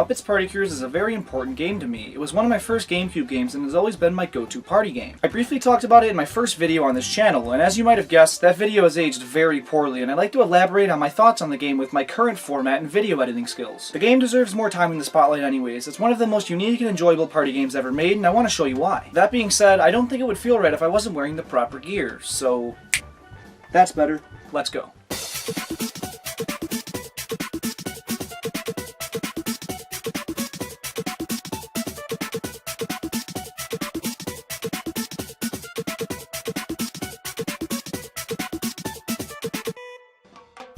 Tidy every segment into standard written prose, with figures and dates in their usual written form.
Muppets Party Cruise is a very important game to me. It was one of my first GameCube games and has always been my go-to party game. I briefly talked about it in my first video on this channel, and as you might have guessed, that video has aged very poorly, and I'd like to elaborate on my thoughts on the game with my current format and video editing skills. The game deserves more time in the spotlight anyways. It's one of the most unique and enjoyable party games ever made, and I want to show you why. That being said, I don't think it would feel right if I wasn't wearing the proper gear, so that's better. Let's go.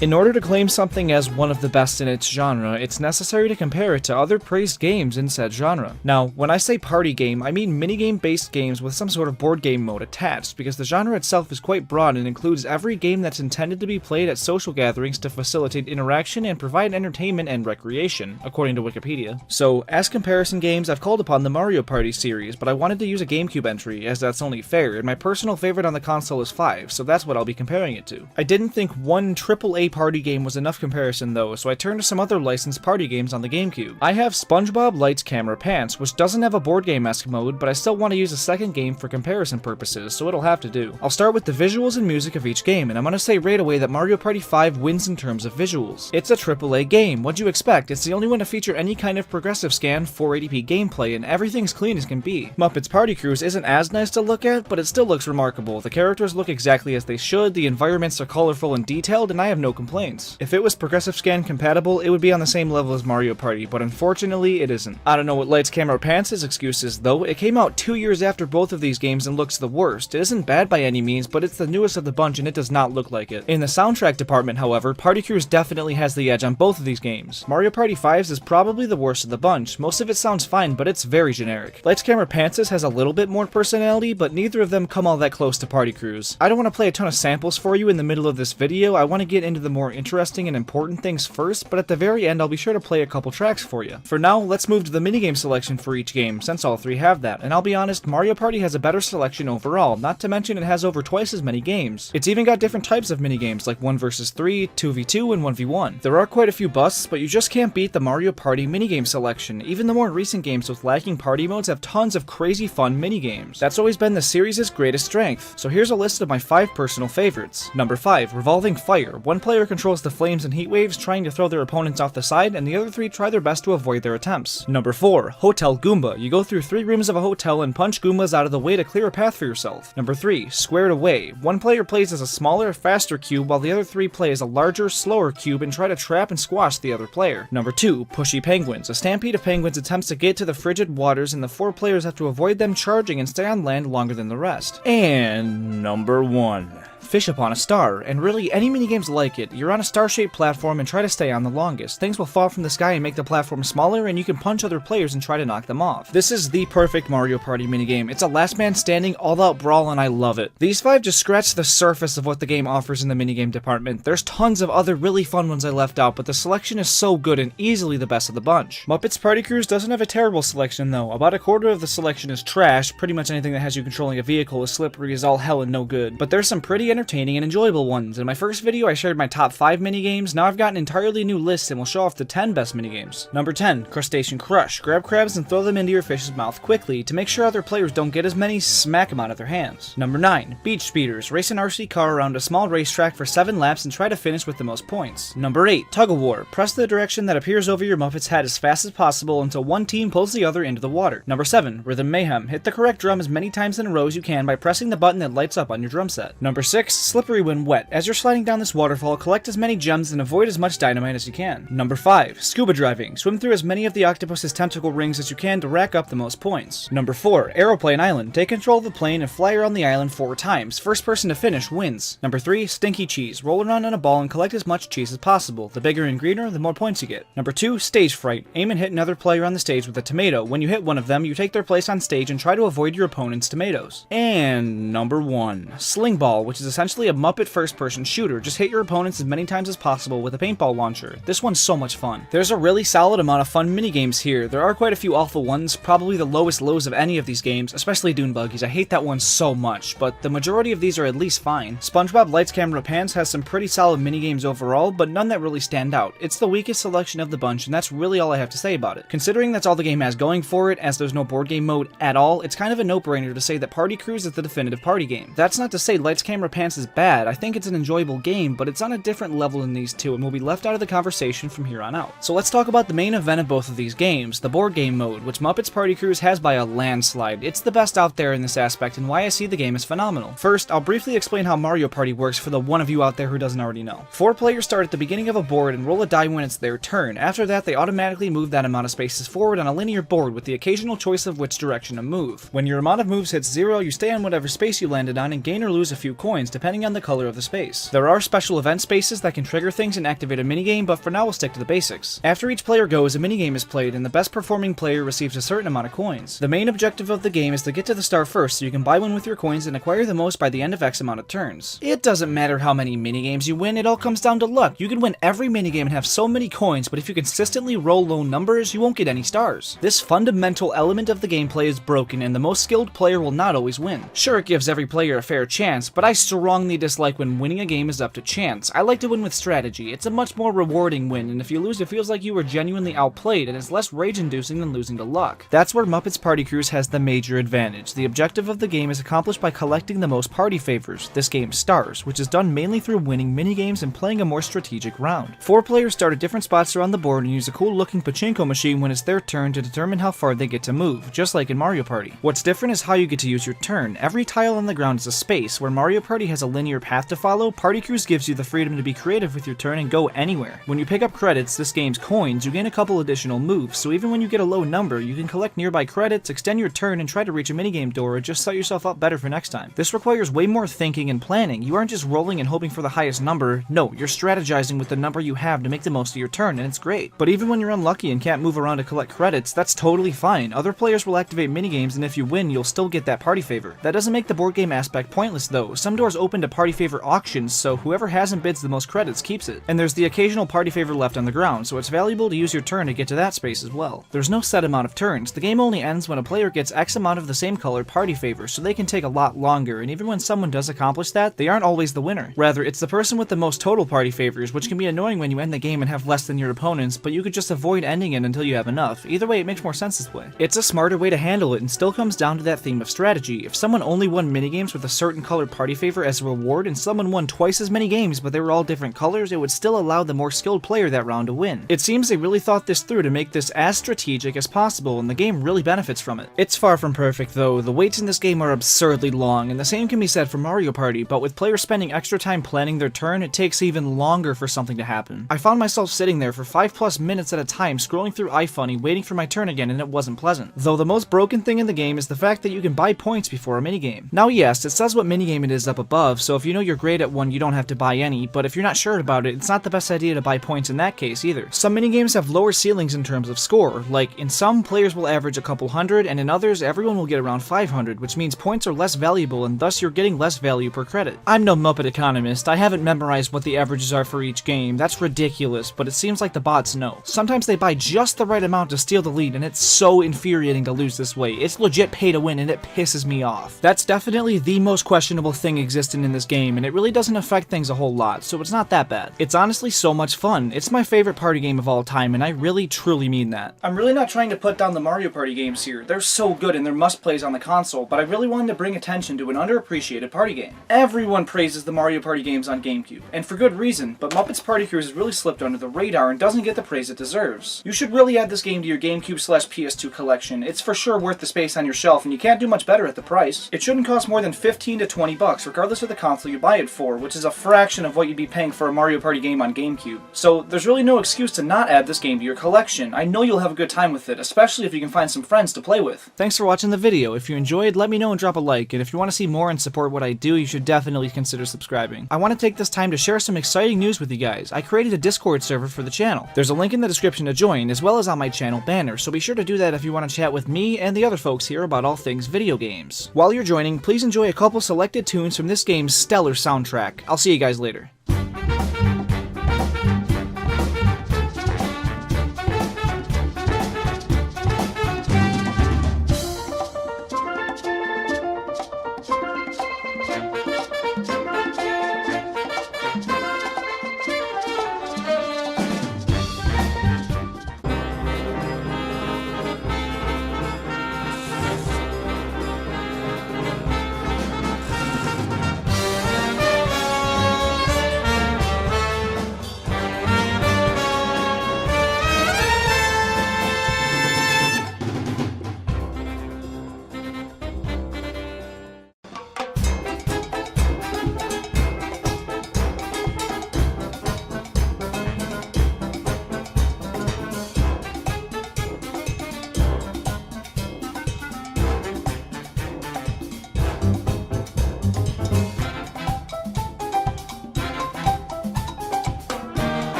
In order to claim something as one of the best in its genre, it's necessary to compare it to other praised games in said genre. Now, when I say party game, I mean minigame-based games with some sort of board game mode attached, because the genre itself is quite broad and includes every game that's intended to be played at social gatherings to facilitate interaction and provide entertainment and recreation, according to Wikipedia. So, as comparison games, I've called upon the Mario Party series, but I wanted to use a GameCube entry, as that's only fair, and my personal favorite on the console is 5, so that's what I'll be comparing it to. I didn't think one AAA party game was enough comparison though, so I turned to some other licensed party games on the GameCube. I have SpongeBob Lights Camera Pants, which doesn't have a board game-esque mode, but I still want to use a second game for comparison purposes, so it'll have to do. I'll start with the visuals and music of each game, and I'm gonna say right away that Mario Party 5 wins in terms of visuals. It's a AAA game, what'd you expect? It's the only one to feature any kind of progressive scan 480p gameplay, and everything's clean as can be. Muppets Party Cruise isn't as nice to look at, but it still looks remarkable. The characters look exactly as they should, the environments are colorful and detailed, and I have no complaints. If it was progressive scan compatible, it would be on the same level as Mario Party, but unfortunately it isn't. I don't know what Lights Camera Pants' excuse is though. It came out 2 years after both of these games and looks the worst. It isn't bad by any means, but it's the newest of the bunch and it does not look like it. In the soundtrack department, however, Party Cruise definitely has the edge on both of these games. Mario Party 5's is probably the worst of the bunch. Most of it sounds fine, but it's very generic. Lights Camera Pants' has a little bit more personality, but neither of them come all that close to Party Cruise. I don't want to play a ton of samples for you in the middle of this video. I want to get into the more interesting and important things first, but at the very end I'll be sure to play a couple tracks for you. For now, let's move to the minigame selection for each game, since all three have that, and I'll be honest, Mario Party has a better selection overall, not to mention it has over twice as many games. It's even got different types of minigames like 1 vs 3, 2v2, and 1v1. There are quite a few busts, but you just can't beat the Mario Party minigame selection. Even the more recent games with lacking party modes have tons of crazy fun minigames. That's always been the series' greatest strength. So here's a list of my 5 personal favorites. Number 5, Revolving Fire. One player controls the flames and heat waves, trying to throw their opponents off the side, and the other 3 try their best to avoid their attempts. Number 4, Hotel Goomba. You go through 3 rooms of a hotel and punch Goombas out of the way to clear a path for yourself. Number 3, Squared Away. One player plays as a smaller, faster cube, while the other 3 play as a larger, slower cube and try to trap and squash the other player. Number 2, Pushy Penguins. A stampede of penguins attempts to get to the frigid waters, and the 4 players have to avoid them charging and stay on land longer than the rest. And number 1, Fish Upon a Star, and really any minigames like it. You're on a star-shaped platform and try to stay on the longest. Things will fall from the sky and make the platform smaller, and you can punch other players and try to knock them off. This is the perfect Mario Party minigame. It's a last man standing, all-out brawl, and I love it. These 5 just scratch the surface of what the game offers in the minigame department. There's tons of other really fun ones I left out, but the selection is so good and easily the best of the bunch. Muppets Party Cruise doesn't have a terrible selection though. About a quarter of the selection is trash. Pretty much anything that has you controlling a vehicle is slippery as all hell and no good. But there's some pretty entertaining and enjoyable ones. In my first video I shared my top 5 minigames. Now I've got an entirely new list and will show off the 10 best minigames. Number 10, Crustacean Crush. Grab crabs and throw them into your fish's mouth quickly. To make sure other players don't get as many, smack them out of their hands. Number 9, Beach Speeders. Race an RC car around a small racetrack for 7 laps and try to finish with the most points. Number 8, Tug of War. Press the direction that appears over your Muppet's head as fast as possible until one team pulls the other into the water. Number 7, Rhythm Mayhem. Hit the correct drum as many times in a row as you can by pressing the button that lights up on your drum set. Number 6, Slippery When Wet. As you're sliding down this waterfall, collect as many gems and avoid as much dynamite as you can. Number 5, Scuba Driving. Swim through as many of the octopus's tentacle rings as you can to rack up the most points. Number 4, Aeroplane Island. Take control of the plane and fly around the island 4 times. First person to finish wins. Number 3, Stinky Cheese. Roll around on a ball and collect as much cheese as possible. The bigger and greener, the more points you get. Number 2, Stage Fright. Aim and hit another player on the stage with a tomato. When you hit one of them, you take their place on stage and try to avoid your opponent's tomatoes. And number 1, Sling Ball, which is is essentially a Muppet first-person shooter. Just hit your opponents as many times as possible with a paintball launcher. This one's so much fun. There's a really solid amount of fun minigames here. There are quite a few awful ones, probably the lowest lows of any of these games, especially Dune Buggies. I hate that one so much, but the majority of these are at least fine. SpongeBob Lights Camera Pans has some pretty solid minigames overall, but none that really stand out. It's the weakest selection of the bunch, and that's really all I have to say about it. Considering that's all the game has going for it, as there's no board game mode at all, it's kind of a no-brainer to say that Party Cruise is the definitive party game. That's not to say Lights Camera Pants is bad. I think it's an enjoyable game, but it's on a different level than these two, and will be left out of the conversation from here on out. So let's talk about the main event of both of these games, the board game mode, which Muppets Party Cruise has by a landslide. It's the best out there in this aspect, and why I see the game as phenomenal. First, I'll briefly explain how Mario Party works for the one of you out there who doesn't already know. 4 players start at the beginning of a board and roll a die when it's their turn. After that, they automatically move that amount of spaces forward on a linear board with the occasional choice of which direction to move. When your amount of moves hits 0, you stay on whatever space you landed on and gain or lose a few coins, depending on the color of the space. There are special event spaces that can trigger things and activate a minigame, but for now we'll stick to the basics. After each player goes, a minigame is played, and the best performing player receives a certain amount of coins. The main objective of the game is to get to the star first, so you can buy one with your coins and acquire the most by the end of X amount of turns. It doesn't matter how many minigames you win, it all comes down to luck. You can win every minigame and have so many coins, but if you consistently roll low numbers, you won't get any stars. This fundamental element of the gameplay is broken, and the most skilled player will not always win. Sure, it gives every player a fair chance, but I strongly dislike when winning a game is up to chance. I like to win with strategy. It's a much more rewarding win, and if you lose, it feels like you were genuinely outplayed, and it's less rage-inducing than losing to luck. That's where Muppets Party Cruise has the major advantage. The objective of the game is accomplished by collecting the most party favors, this game's stars, which is done mainly through winning minigames and playing a more strategic round. 4 players start at different spots around the board and use a cool-looking pachinko machine when it's their turn to determine how far they get to move, just like in Mario Party. What's different is how you get to use your turn. Every tile on the ground is a space. Where Mario Party has a linear path to follow, Party Cruise gives you the freedom to be creative with your turn and go anywhere. When you pick up credits, this game's coins, you gain a couple additional moves, so even when you get a low number, you can collect nearby credits, extend your turn, and try to reach a minigame door, or just set yourself up better for next time. This requires way more thinking and planning. You aren't just rolling and hoping for the highest number. No, you're strategizing with the number you have to make the most of your turn, and it's great. But even when you're unlucky and can't move around to collect credits, that's totally fine. Other players will activate minigames, and if you win, you'll still get that party favor. That doesn't make the board game aspect pointless though. Some doors open to party favor auctions, so whoever hasn't bids the most credits keeps it. And there's the occasional party favor left on the ground, so it's valuable to use your turn to get to that space as well. There's no set amount of turns. The game only ends when a player gets X amount of the same color party favor, so they can take a lot longer, and even when someone does accomplish that, they aren't always the winner. Rather, it's the person with the most total party favors, which can be annoying when you end the game and have less than your opponents, but you could just avoid ending it until you have enough. Either way, it makes more sense this way. It's a smarter way to handle it, and still comes down to that theme of strategy. If someone only won minigames with a certain colored party favor as a reward, and someone won twice as many games but they were all different colors, it would still allow the more skilled player that round to win. It seems they really thought this through to make this as strategic as possible, and the game really benefits from it. It's far from perfect though. The waits in this game are absurdly long, and the same can be said for Mario Party, but with players spending extra time planning their turn, it takes even longer for something to happen. I found myself sitting there for 5+ minutes at a time scrolling through iFunny waiting for my turn again, and it wasn't pleasant. Though the most broken thing in the game is the fact that you can buy points before a minigame. Now yes, it says what minigame it is up above, so if you know you're great at one you don't have to buy any, but if you're not sure about it, it's not the best idea to buy points in that case either. Some minigames have lower ceilings in terms of score, like in some players will average a couple hundred, and in others everyone will get around 500, which means points are less valuable and thus you're getting less value per credit. I'm no Muppet economist, I haven't memorized what the averages are for each game, that's ridiculous, but it seems like the bots know. Sometimes they buy just the right amount to steal the lead, and it's so infuriating to lose this way. It's legit pay to win, and it pisses me off. That's definitely the most questionable thing existing in this game, and it really doesn't affect things a whole lot, so it's not that bad. It's honestly so much fun. It's my favorite party game of all time, and I really truly mean that. I'm really not trying to put down the Mario Party games here. They're so good and they're must-plays on the console, but I really wanted to bring attention to an underappreciated party game. Everyone praises the Mario Party games on GameCube, and for good reason, but Muppets Party Cruise has really slipped under the radar and doesn't get the praise it deserves. You should really add this game to your GameCube/PS2 collection. It's for sure worth the space on your shelf, and you can't do much better at the price. It shouldn't cost more than 15 to 20 bucks, regardless of the console you buy it for, which is a fraction of what you'd be paying for a Mario Party game on GameCube. So there's really no excuse to not add this game to your collection. I know you'll have a good time with it, especially if you can find some friends to play with. Thanks for watching the video. If you enjoyed, let me know and drop a like, and if you want to see more and support what I do, you should definitely consider subscribing. I want to take this time to share some exciting news with you guys. I created a Discord server for the channel. There's a link in the description to join, as well as on my channel banner, so be sure to do that if you want to chat with me and the other folks here about all things video games. While you're joining, please enjoy a couple selected tunes from this this game's stellar soundtrack. I'll see you guys later.